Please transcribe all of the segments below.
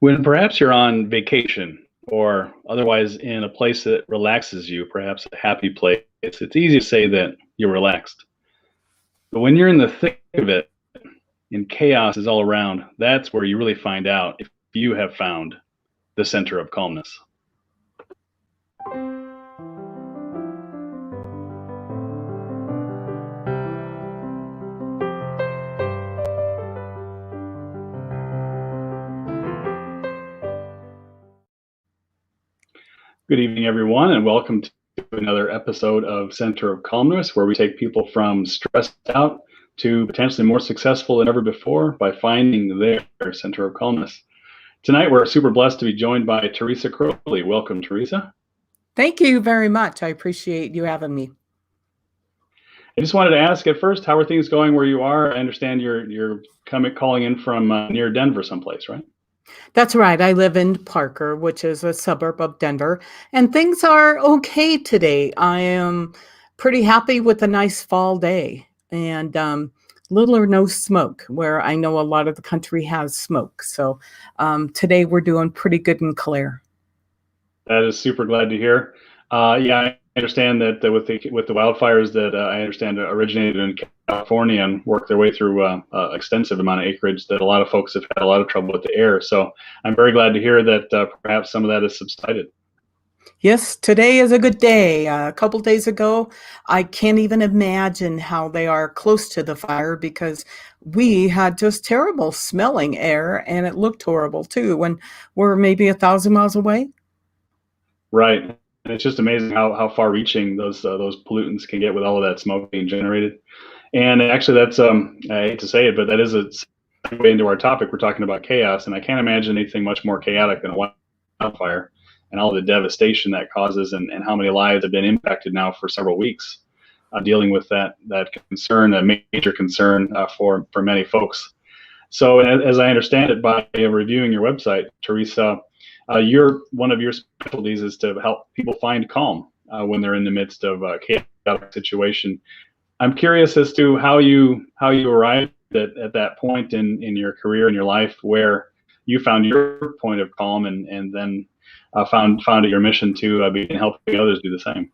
When perhaps you're on vacation or otherwise in a place that relaxes you, perhaps a happy place, it's easy to say that you're relaxed. But when you're in the thick of it and chaos is all around, that's where you really find out if you have found the center of calmness. Good evening, everyone, and welcome to another episode of Center of Calmness, where we take people from stressed out to potentially more successful than ever before by finding their center of calmness. Tonight, we're super blessed to be joined by Teresa Crowley. Welcome, Teresa. Thank you very much. I appreciate you having me. I just wanted to ask at first, how are things going where you are? I understand you're calling in from near Denver someplace, right? That's right. I live in Parker, which is a suburb of Denver, and things are okay today. I am pretty happy with a nice fall day and little or no smoke, where I know a lot of the country has smoke. So today we're doing pretty good and clear. That is super glad to hear. Yeah, I understand that with the wildfires that I understand originated in California and worked their way through extensive amount of acreage, that a lot of folks have had a lot of trouble with the air. So I'm very glad to hear that perhaps some of that has subsided. Yes, today is a good day. A couple days ago, I can't even imagine how they are close to the fire because we had just terrible smelling air and it looked horrible too when we're maybe 1,000 miles away. Right. And it's just amazing how far-reaching those pollutants can get with all of that smoke being generated. And actually, that's I hate to say it, but that is a segue into our topic. We're talking about chaos, and I can't imagine anything much more chaotic than a wildfire and all the devastation that causes, and how many lives have been impacted now for several weeks, dealing with that concern, a major concern for many folks. So, as I understand it, by reviewing your website, Teresa, one of your specialties is to help people find calm when they're in the midst of a chaotic situation. I'm curious as to how you arrived at that point in your career and your life where you found your point of calm and then found it your mission to begin helping others do the same.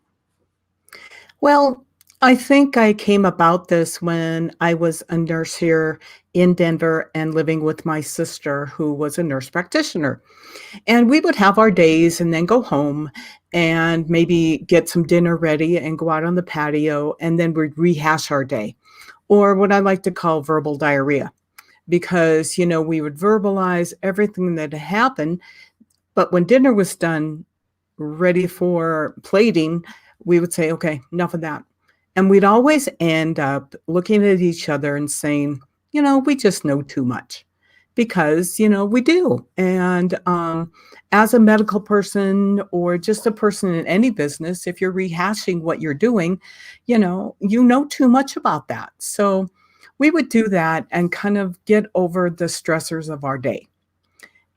Well, I think I came about this when I was a nurse here in Denver and living with my sister, who was a nurse practitioner. And we would have our days and then go home and maybe get some dinner ready and go out on the patio, and then we'd rehash our day, or what I like to call verbal diarrhea, because, we would verbalize everything that had happened. But when dinner was done, ready for plating, we would say, okay, enough of that. And we'd always end up looking at each other and saying, we just know too much, because, we do. And as a medical person or just a person in any business, if you're rehashing what you're doing, you know too much about that. So we would do that and kind of get over the stressors of our day.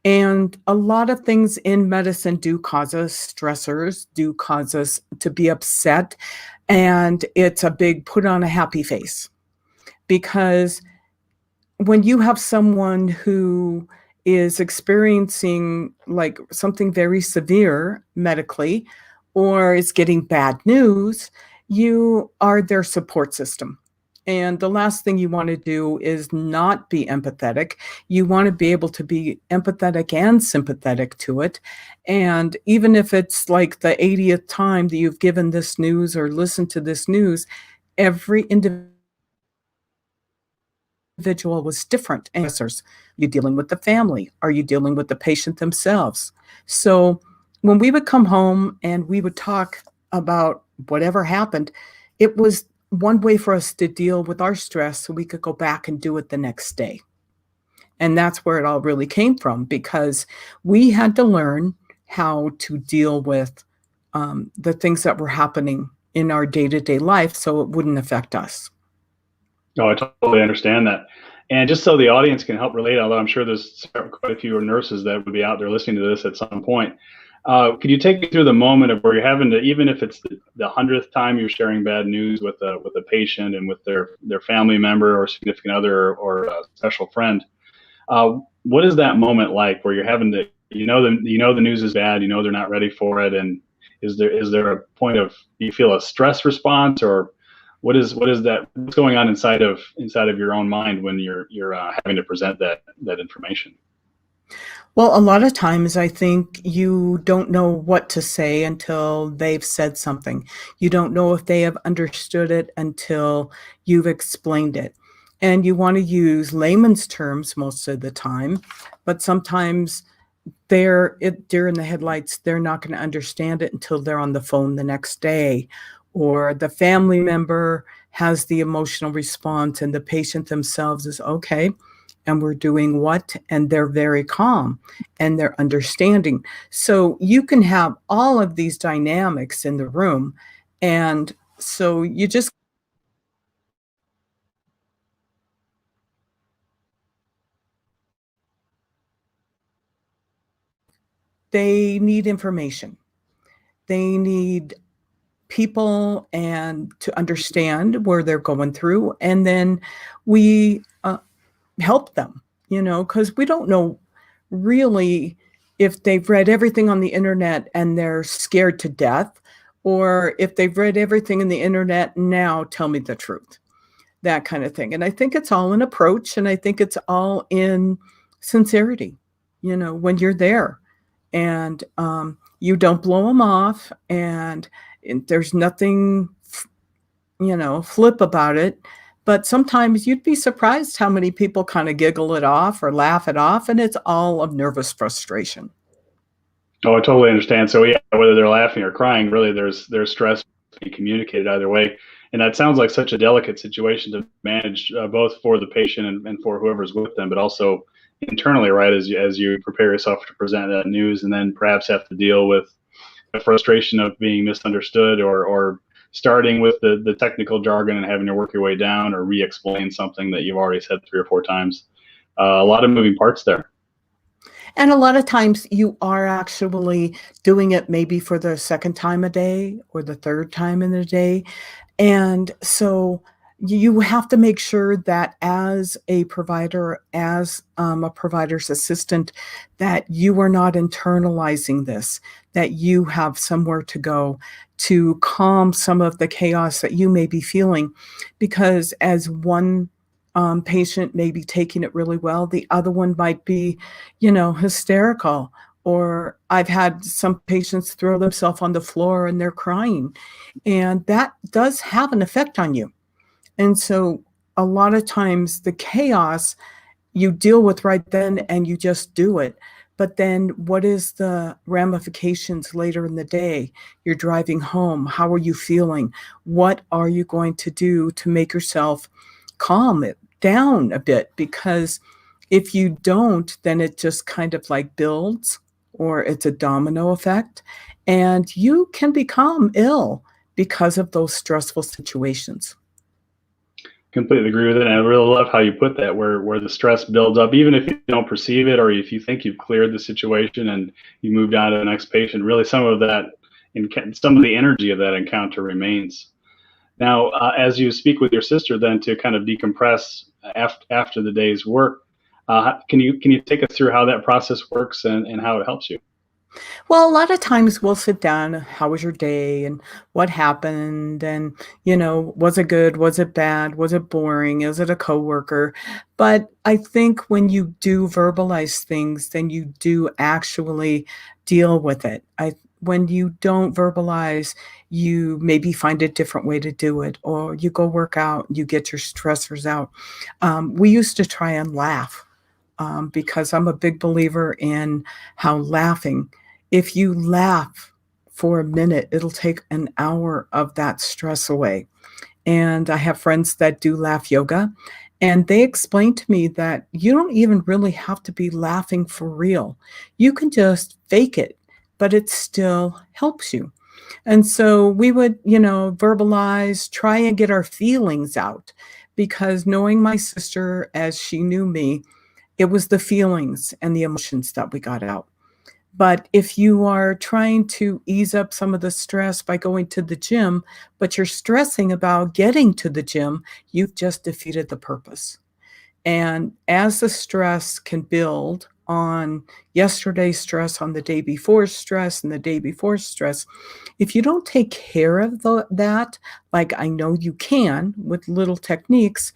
And a lot of things in medicine do cause us stressors, do cause us to be upset. And it's a big put on a happy face, because when you have someone who is experiencing like something very severe medically or is getting bad news, you are their support system. And the last thing you want to do is not be empathetic. You want to be able to be empathetic and sympathetic to it. And even if it's like the 80th time that you've given this news or listened to this news, every individual was different answers. Are you dealing with the family? Are you dealing with the patient themselves? So when we would come home and we would talk about whatever happened, it was one way for us to deal with our stress so we could go back and do it the next day. And that's where it all really came from, because we had to learn how to deal with the things that were happening in our day-to-day life so it wouldn't affect us. No, I totally understand that. And just so the audience can help relate, although I'm sure there's quite a few nurses that would be out there listening to this at some point, could you take me through the moment of where you're having to, even if it's the 100th time you're sharing bad news with a patient and with their family member or significant other or a special friend, what is that moment like where you're having to, the news is bad, they're not ready for it, and is there a point of, do you feel a stress response, or what is that, what's going on inside of your own mind when you're having to present that information? Well, a lot of times I think you don't know what to say until they've said something. You don't know if they have understood it until you've explained it. And you want to use layman's terms most of the time, but sometimes deer in the headlights. They're not going to understand it until they're on the phone the next day, or the family member has the emotional response, and the patient themselves is okay. And we're doing what? And they're very calm and they're understanding. So you can have all of these dynamics in the room. And so you just, they need information. They need people and to understand where they're going through. And then we help them, because we don't know really if they've read everything on the internet and they're scared to death, or if they've read everything in the internet, now tell me the truth, that kind of thing. And I think it's all an approach, and I think it's all in sincerity, when you're there, and you don't blow them off, and there's nothing flip about it. But sometimes you'd be surprised how many people kind of giggle it off or laugh it off, and it's all of nervous frustration. Oh, I totally understand. So yeah, whether they're laughing or crying, really, there's stress being communicated either way, and that sounds like such a delicate situation to manage, both for the patient and for whoever's with them, but also internally, right? As you prepare yourself to present that news, and then perhaps have to deal with the frustration of being misunderstood, or starting with the technical jargon and having to work your way down or re-explain something that you've already said 3 or 4 times. A lot of moving parts there. And a lot of times you are actually doing it maybe for the second time a day or the third time in a day. And so you have to make sure that as a provider, as a provider's assistant, that you are not internalizing this, that you have somewhere to go to calm some of the chaos that you may be feeling. Because as one patient may be taking it really well, the other one might be, hysterical. Or I've had some patients throw themselves on the floor and they're crying. And that does have an effect on you. And so a lot of times the chaos you deal with right then and you just do it. But then what is the ramifications later in the day? You're driving home. How are you feeling? What are you going to do to make yourself calm it down a bit? Because if you don't, then it just kind of like builds, or it's a domino effect, and you can become ill because of those stressful situations. Completely agree with it. And I really love how you put that, where the stress builds up, even if you don't perceive it, or if you think you've cleared the situation and you moved on to the next patient. Really, some of the energy of that encounter remains. Now, as you speak with your sister, then to kind of decompress after the day's work, can you take us through how that process works, and how it helps you? Well, a lot of times we'll sit down, how was your day and what happened? And, was it good? Was it bad? Was it boring? Is it a coworker? But I think when you do verbalize things, then you do actually deal with it. When you don't verbalize, you maybe find a different way to do it, or you go work out, you get your stressors out. We used to try and laugh, because I'm a big believer in how laughing, if you laugh for a minute, it'll take an hour of that stress away. And I have friends that do laugh yoga, and they explain to me that you don't even really have to be laughing for real. You can just fake it, but it still helps you. And so we would, verbalize, try and get our feelings out, because knowing my sister as she knew me, it was the feelings and the emotions that we got out. But if you are trying to ease up some of the stress by going to the gym, but you're stressing about getting to the gym, you've just defeated the purpose. And as the stress can build on yesterday's stress, on the day before stress, and the day before stress, if you don't take care of that, like I know you can with little techniques,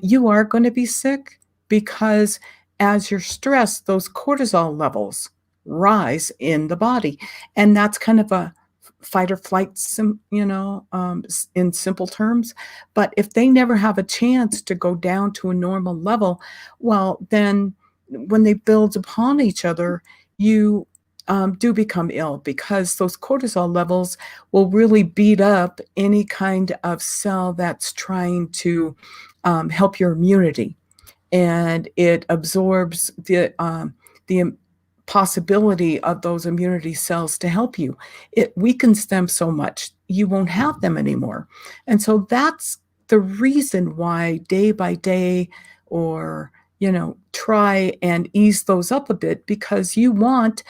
you are going to be sick because as you're stressed, those cortisol levels rise in the body. And that's kind of a fight or flight, in simple terms. But if they never have a chance to go down to a normal level, well, then when they build upon each other, you do become ill because those cortisol levels will really beat up any kind of cell that's trying to help your immunity, and it absorbs the possibility of those immunity cells to help you. It weakens them so much you won't have them anymore. And so that's the reason why day by day, or try and ease those up a bit, because you want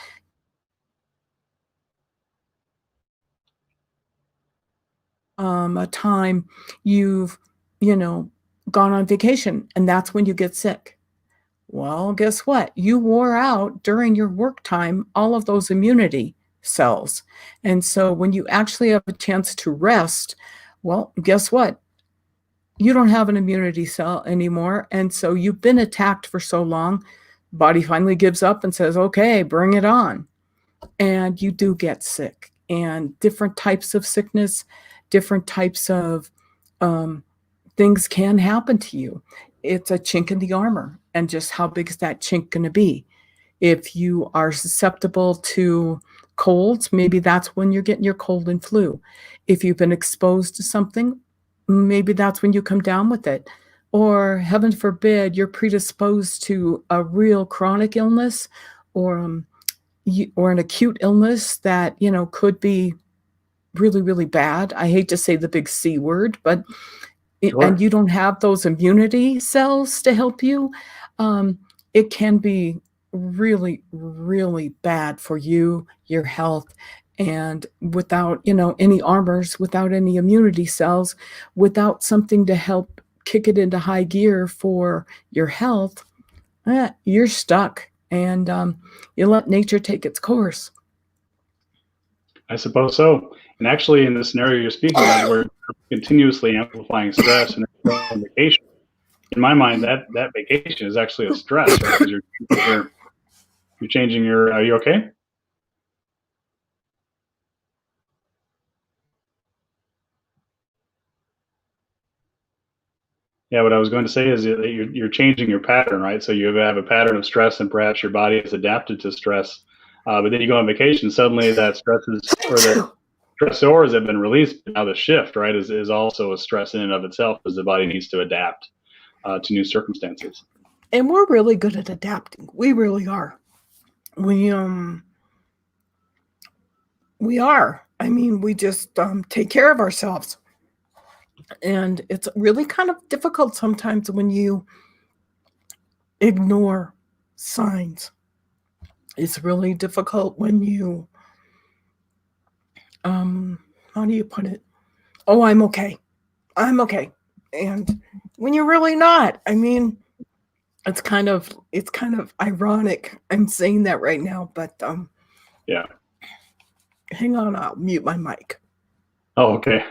a time you've you know gone on vacation, and that's when you get sick. Well, guess what? You wore out during your work time all of those immunity cells. And so when you actually have a chance to rest, well, guess what? You don't have an immunity cell anymore. And so you've been attacked for so long, body finally gives up and says, okay, bring it on. And you do get sick, and different types of sickness, different types of um, things can happen to you. It's a chink in the armor, and just how big is that chink going to be? If you are susceptible to colds, maybe that's when you're getting your cold and flu. If you've been exposed to something, maybe that's when you come down with it. Or heaven forbid, you're predisposed to a real chronic illness, or or an acute illness that could be really, really bad. I hate to say the big C word, but and Sure. you don't have those immunity cells to help you, it can be really, really bad for you, your health. And without, any armors, without any immunity cells, without something to help kick it into high gear for your health, you're stuck. And you let nature take its course. I suppose so. And actually, in the scenario you're speaking of, where you're continuously amplifying stress and on vacation, in my mind, that vacation is actually a stress, right? Because you're changing your. Are you okay? Yeah, what I was going to say is that you're changing your pattern, right? So you have a pattern of stress, and perhaps your body is adapted to stress. But then you go on vacation, suddenly that stress is, or that stressors have been released. Now the shift, right, is also a stress in and of itself, as the body needs to adapt to new circumstances. And we're really good at adapting. We really are. We we are. I mean, we just take care of ourselves. And it's really kind of difficult sometimes when you ignore signs. It's really difficult when you, how do you put it? Oh, I'm okay. I'm okay. And when you're really not. I mean, it's kind of ironic. I'm saying that right now, but Yeah. hang on, I'll mute my mic. Oh, okay.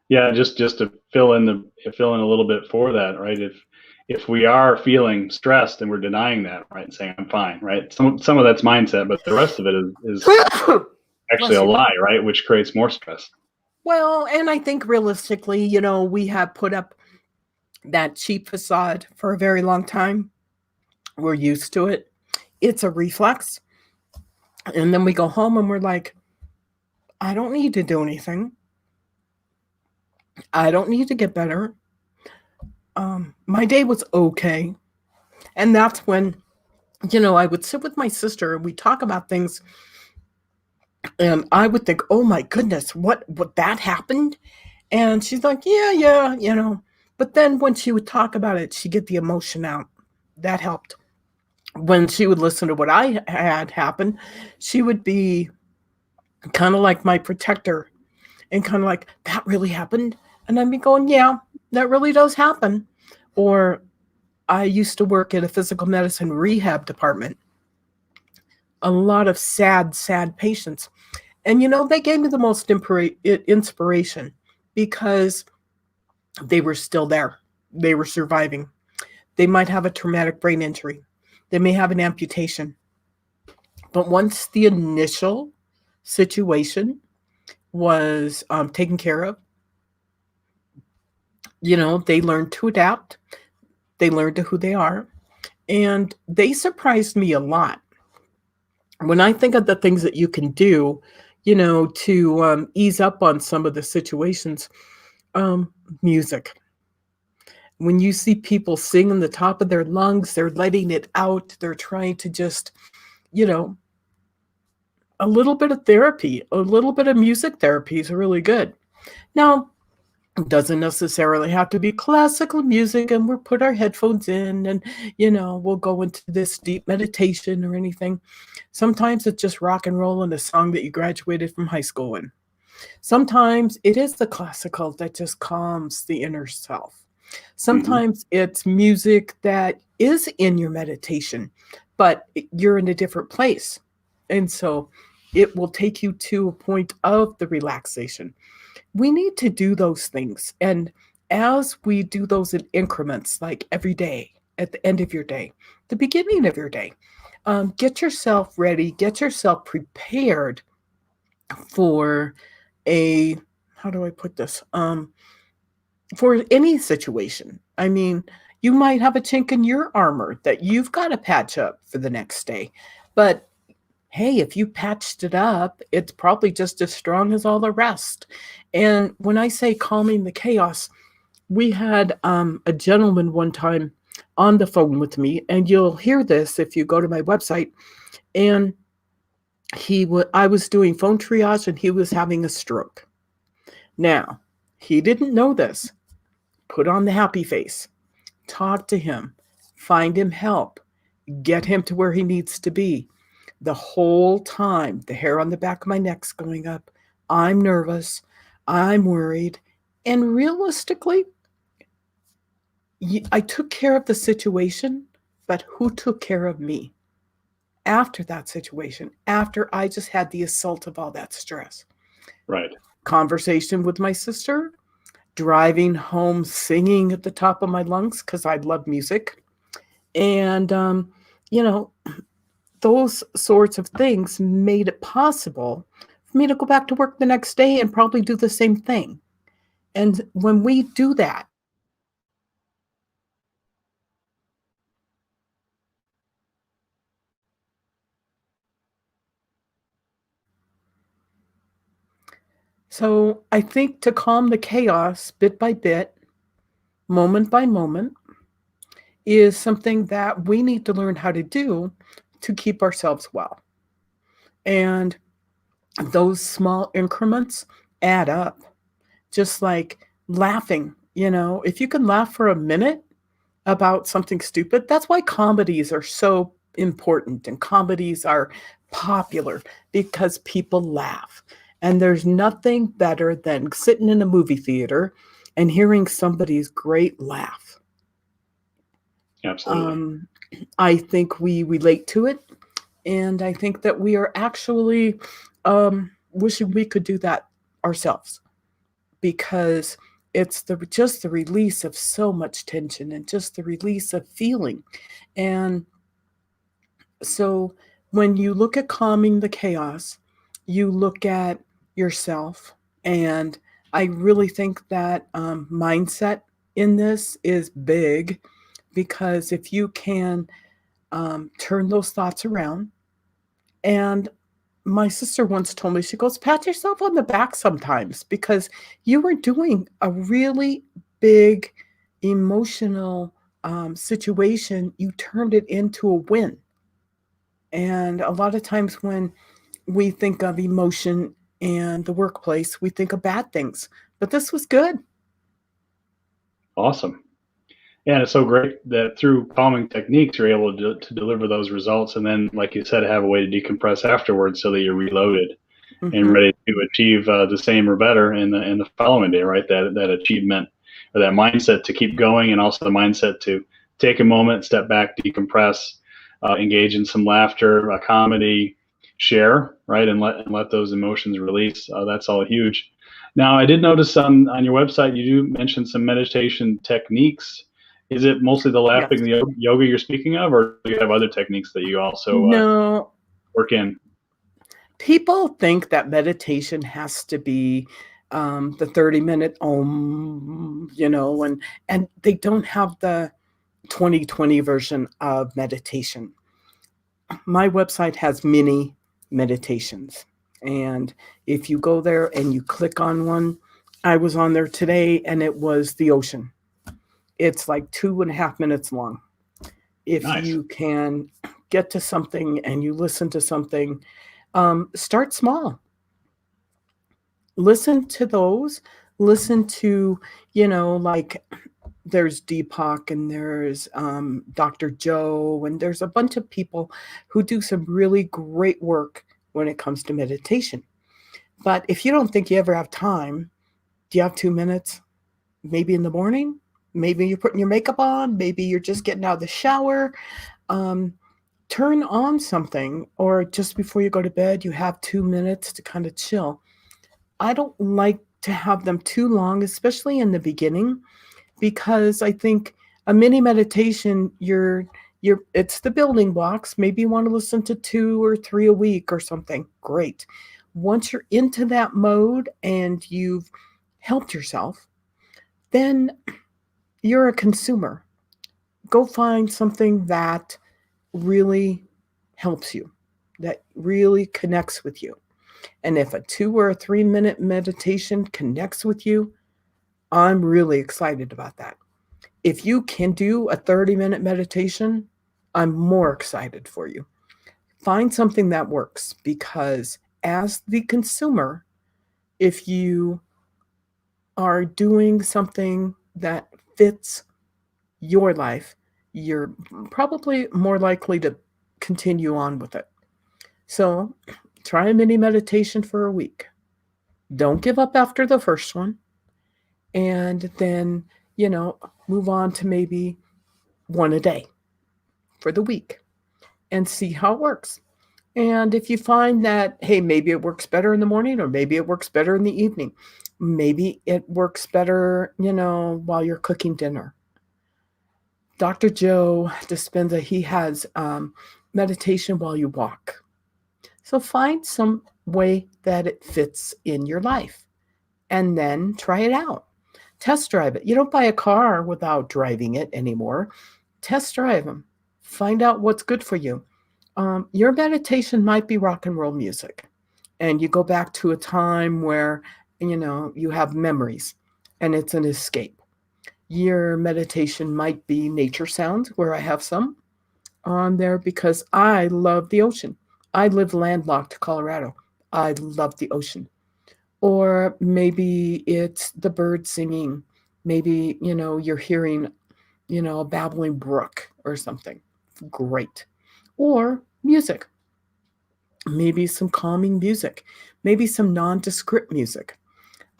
Yeah, just to fill in a little bit for that, right? If we are feeling stressed and we're denying that, right, and saying I'm fine, right? Some of that's mindset, but the rest of it is actually Bless a you. lie, right? Which creates more stress. Well, and I think realistically, we have put up that cheap facade for a very long time. We're used to it. It's a reflex. And then we go home and we're like, I don't need to do anything. I don't need to get better. My day was okay. And that's when, I would sit with my sister and we talk about things, and I would think, oh my goodness, what that happened? And she's like, yeah, yeah. But then when she would talk about it, she'd get the emotion out. That helped. When she would listen to what I had happen, she would be kind of like my protector, and kind of like, that really happened? And I'd be going, yeah, that really does happen. Or I used to work in a physical medicine rehab department. A lot of sad, sad patients. And they gave me the most inspiration because they were still there. They were surviving. They might have a traumatic brain injury. They may have an amputation. But once the initial situation was taken care of, they learned to adapt. They learned to who they are. And they surprised me a lot. When I think of the things that you can do, to ease up on some of the situations, music. When you see people singing the top of their lungs, they're letting it out. They're trying to just, you know, a little bit of therapy, a little bit of music therapy is really good. Now, it doesn't necessarily have to be classical music and we'll put our headphones in and, we'll go into this deep meditation or anything. Sometimes it's just rock and roll and a song that you graduated from high school in. Sometimes it is the classical that just calms the inner self. Hmm. Sometimes it's music that is in your meditation, but you're in a different place. And so it will take you to a point of the relaxation. We need to do those things. And as we do those in increments, like every day, at the end of your day, the beginning of your day, get yourself ready, get yourself prepared for a, how do I put this? For any situation. I mean, you might have a chink in your armor that you've got to patch up for the next day. But hey, if you patched it up, it's probably just as strong as all the rest. And when I say calming the chaos, we had a gentleman one time on the phone with me, and you'll hear this if you go to my website. And I was doing phone triage, and he was having a stroke. Now, he didn't know this. Put on the happy face, talk to him, find him help, get him to where he needs to be. The whole time, the hair on the back of my neck's going up. I'm nervous. I'm worried. And realistically, I took care of the situation, but who took care of me after that situation, after I just had the assault of all that stress? Right. Conversation with my sister, driving home singing at the top of my lungs because I love music. And, you know, those sorts of things made it possible for me to go back to work the next day and probably do the same thing. And when we do that, so I think to calm the chaos bit by bit, moment by moment, is something that we need to learn how to do to keep ourselves well. And those small increments add up, just like laughing. If you can laugh for a minute about something stupid, that's why comedies are so important and comedies are popular because people laugh. And there's nothing better than sitting in a movie theater and hearing somebody's great laugh. Absolutely. Um, I think we relate to it. And I think that we are actually wishing we could do that ourselves because it's just the release of so much tension and just the release of feeling. And so when you look at calming the chaos, you look at yourself. And I really think that mindset in this is big because if you can turn those thoughts around. And my sister once told me, she goes, pat yourself on the back sometimes because you were doing a really big emotional situation. You turned it into a win. And a lot of times when we think of emotion and the workplace, we think of bad things. But this was good. Awesome. Yeah, and it's so great that through calming techniques, you're able to deliver those results. And then, like you said, have a way to decompress afterwards so that you're reloaded and Hmm. ready to achieve the same or better in the following day, right? That achievement or that mindset to keep going, and also the mindset take a moment, step back, decompress, engage in some laughter, comedy, share, right, and let those emotions release. That's all huge. Now, I did notice on your website you do mention some meditation techniques. Is it mostly the laughing, Yes. the yoga you're speaking of, or do you have other techniques that you also No, work in? people think that meditation has to be the 30-minute and they don't have the 2020 version of meditation. My website has mini meditations. And if you go there and you click on one, I was on there today and it was the ocean. It's like 2.5 minutes long. If Nice. you can get to something and you listen to something, start small. Listen to those. Listen to, like there's Deepak and there's Dr. Joe, and there's a bunch of people who do some really great work when it comes to meditation. But if you don't think you ever have time, do you have 2 minutes? Maybe in the morning? Maybe you're putting your makeup on. Maybe you're just getting out of the shower. Um, Turn on something, or just before you go to bed, you have 2 minutes to kind of chill. I don't like to have them too long, especially in the beginning, because I think a mini meditation, it's the building blocks. Maybe you want to listen to 2 or 3 a week or something. Great. Once you're into that mode and you've helped yourself, then you're a consumer. Go find something that really helps you, that really connects with you. And if a 2 or a 3-minute meditation connects with you, I'm really excited about that. If you can do a 30-minute meditation, I'm more excited for you. Find something that works, because as the consumer, if you are doing something that fits your life, you're probably more likely to continue on with it. So try a mini meditation for a week. Don't give up after the first one. And then, move on to maybe one a day for the week and see how it works. And if you find that, hey, maybe it works better in the morning, or maybe it works better in the evening, maybe it works better, while you're cooking dinner. Dr. Joe Dispenza, he has meditation while you walk. So find some way that it fits in your life and then try it out. Test drive it. You don't buy a car without driving it anymore. Test drive them. Find out what's good for you. Your meditation might be rock and roll music, and you go back to a time where, you have memories and it's an escape. Your meditation might be nature sounds, where I have some on there because I love the ocean. I live landlocked Colorado. I love the ocean. Or maybe it's the birds singing. Maybe, you're hearing, a babbling brook or something. Great. Or music. Maybe some calming music. Maybe some nondescript music.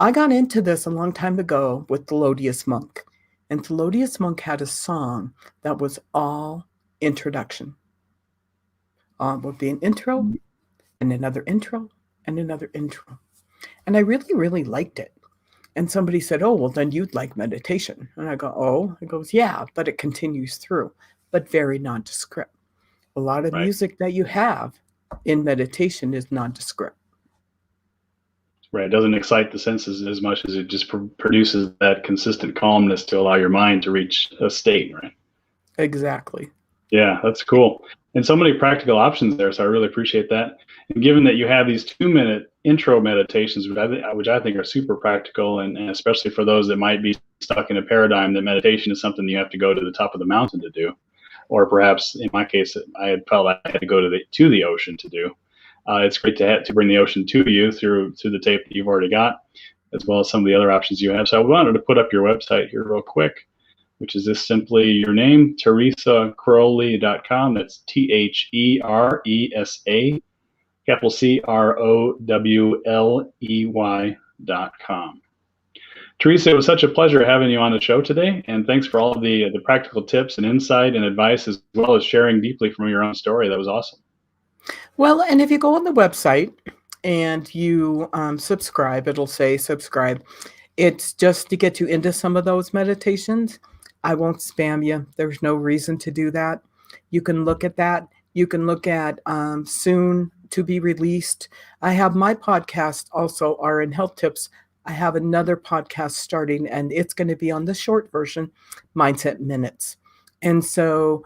I got into this a long time ago with Thelonious Monk. And Thelonious Monk had a song that was all introduction. Would be an intro and another intro and another intro. And I really, really liked it. And somebody said, oh, well, then you'd like meditation. And I go, oh, it goes, yeah, but it continues through, but very nondescript. A lot of Right. music that you have in meditation is nondescript. Right. It doesn't excite the senses as much as it just produces that consistent calmness to allow your mind to reach a state, right? Exactly. Yeah, that's cool. And so many practical options there. So I really appreciate that. And given that you have these 2-minute intro meditations, which I think are super practical, and especially for those that might be stuck in a paradigm that meditation is something you have to go to the top of the mountain to do, or perhaps in my case, I had felt I had to go to the ocean to do. It's great to bring the ocean to you through the tape that you've already got, as well as some of the other options you have. So I wanted to put up your website here real quick, which is just simply your name, TeresaCrowley.com. That's THERESA, capital CROWLEY.com. Teresa, it was such a pleasure having you on the show today, and thanks for all of the practical tips and insight and advice, as well as sharing deeply from your own story. That was awesome. Well, and if you go on the website and you subscribe, it'll say subscribe. It's just to get you into some of those meditations. I won't spam you. There's no reason to do that. You can look at that. You can look at soon to be released. I have my podcast also, are in health tips. I have another podcast starting, and it's going to be on the short version, Mindset Minutes. And so,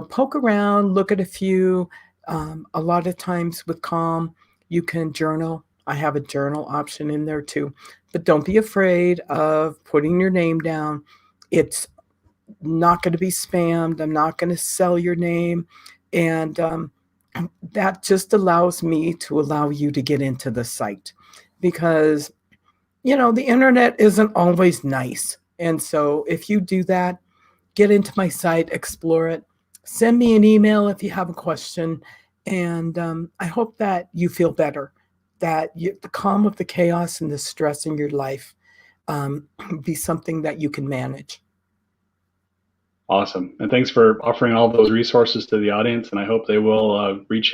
poke around, look at a few. A lot of times with Calm, you can journal. I have a journal option in there too. But don't be afraid of putting your name down. It's not going to be spammed. I'm not going to sell your name. And that just allows me to allow you to get into the site because, the internet isn't always nice. And so if you do that, get into my site, explore it, send me an email if you have a question. And I hope that you feel better, that the calm of the chaos and the stress in your life be something that you can manage. Awesome. And thanks for offering all those resources to the audience. And I hope they will reach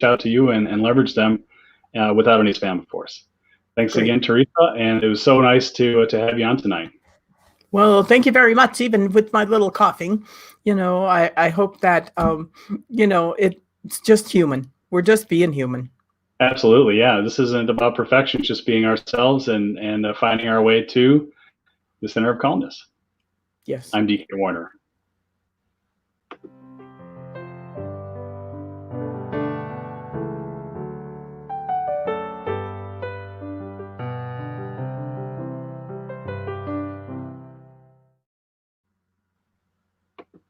out to you and leverage them without any spam, of course. Thanks Great. again, Teresa. And it was so nice to have you on tonight. Well, thank you very much. Even with my little coughing, I hope that, it's just human. We're just being human. Absolutely. Yeah. This isn't about perfection, it's just being ourselves and finding our way to the center of calmness. Yes. I'm DK Warner.